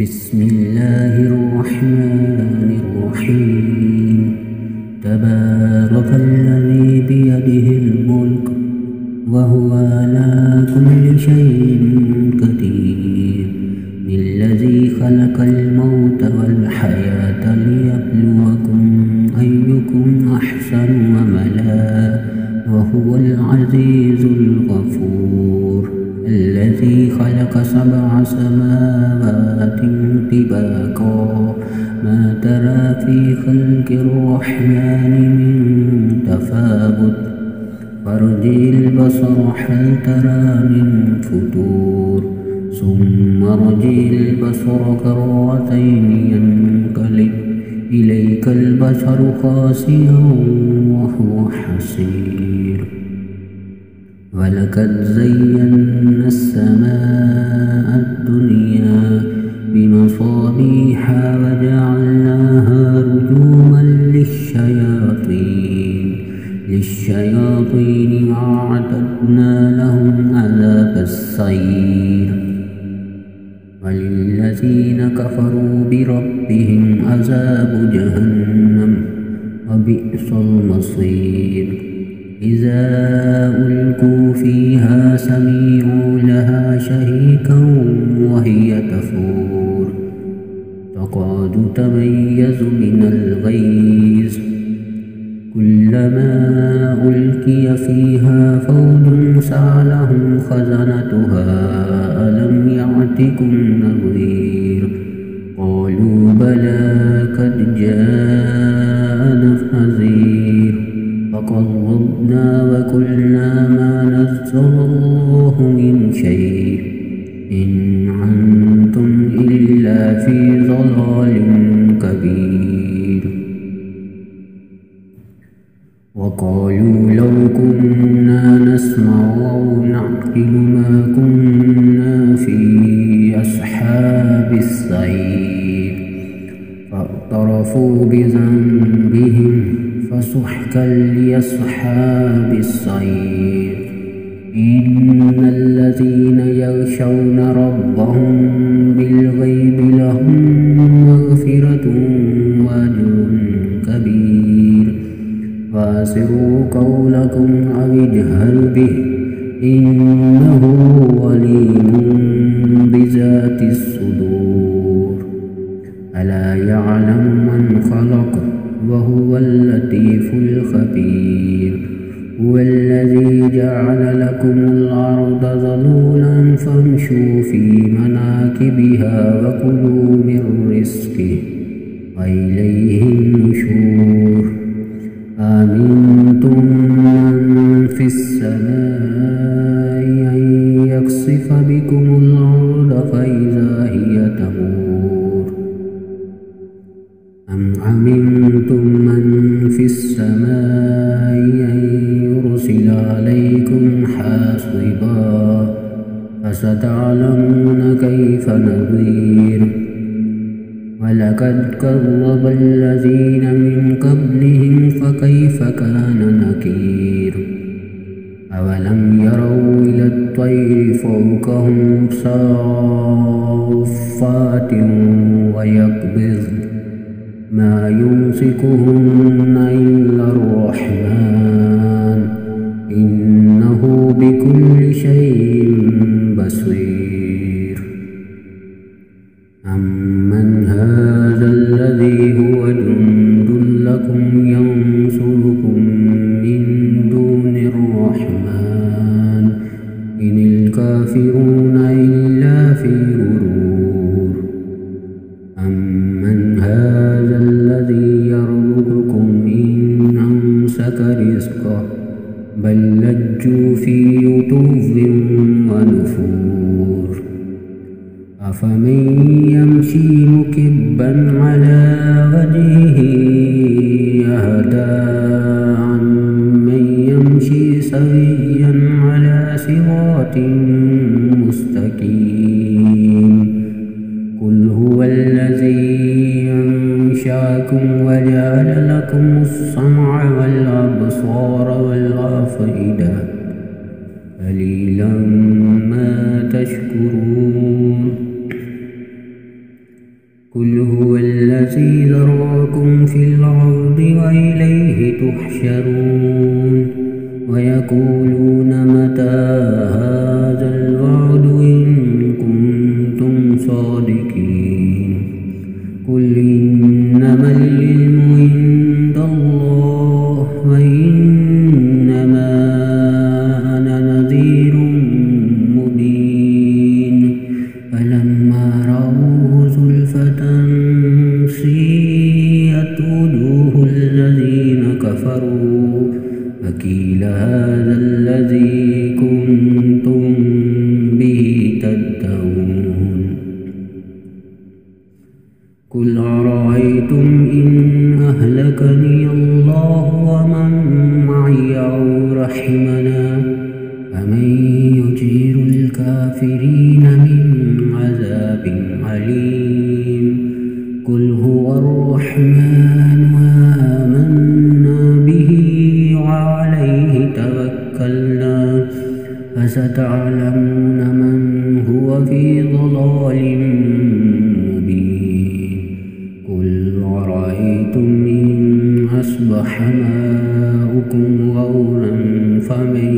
بسم الله الرحمن الرحيم. تبارك الذي بيده الملك وهو على كل شيء قدير. الذي خلق الموت والحياة ليبلوكم أيكم أحسن عملا وهو العزيز الغفور. الذي خلق 7 سماوات طباقا ما ترى في خلق الرحمن من تفاوت فارجع البصر هل ترى من فطور ثم ارجع البصر كرتين ينقلب إليك البصر خاسئا وهو حسير. ولقد زينا السماء الدنيا بمصابيح وجعلناها رجوما للشياطين وأعتدنا لهم عذاب السعير. وللذين كفروا بربهم عذاب جهنم وبئس المصير. إذا ألقوا فيها سمعوا لها شهيقا وهي تفور تكاد تميز من الغيظ كلما ألقي فيها فوج سألهم خزنتها ألم يأتكم نذير قالوا بلى قد جاءنا نذير فكذبنا وقلنا ما نزل الله من شيء إن أنتم إلا في ضلال كبير. وقالوا لو كنا نسمع أو نعقل ما كنا في أصحاب السعير فاعترفوا بذنبهم فسحقا لأصحاب السعير. إن الذين يخشون ربهم بالغيب لهم مغفرة وأجر كبير. فاسروا قولكم أو اجهروا به إنه عليم بذات الصدور. ألا يعلم من خلق وهو اللطيف الخبير. هو الذي جعل لكم الأرض ذلولا فامشوا في مناكبها وكلوا من رزقه وإليه النشور. أمنتم من في السماء أن يخسف بكم الأرض فإذا هي تمور أم أمنتم من في السماء أن يرسل عليكم حاصبا فستعلمون كيف نذير. ولقد كذب الذين من قبلهم فكيف كان نكير. أولم يروا إلى الطير فوقهم صافات ويقبضن ما يمسكهن إلا الرحمن إنه بكل شيء بصير. أمن هذا الذي هو جند لكم ينصركم من دون الرحمن إن الكافرون إلا في غرور. أمن هذا الذي يرزقكم إن أمسك رزقه بل لجوا في عتو ونفور. أفمن يمشي مكبا على وجهه أهدى عمن يمشي سويا على صراط مستقيم. قل هو الذي أنشأكم وجعل لكم السمع والأبصار والأفئدة قليلا ما تشكرون. قل هو الذي ذرأكم في الأرض وإليه تحشرون ويقولون متى هذا الوعد إن كنتم صادقين قل إنما العلم عند الله وإنما أنا نذير مبين فلما رأوه زلفة سيئت وجوه الذين كفروا وقيل هذا الذي كنتم به تدعون قل أرأيتم إن أهلكني الله ومن معي أو رحمنا فمن يجير الكافرين من عذاب عليم قل هو الرحمن آمنا به وعليه توكلنا فستعلمون من هو في ضلال مبين قل أرأيتم إن أصبح ماؤكم غورا فمن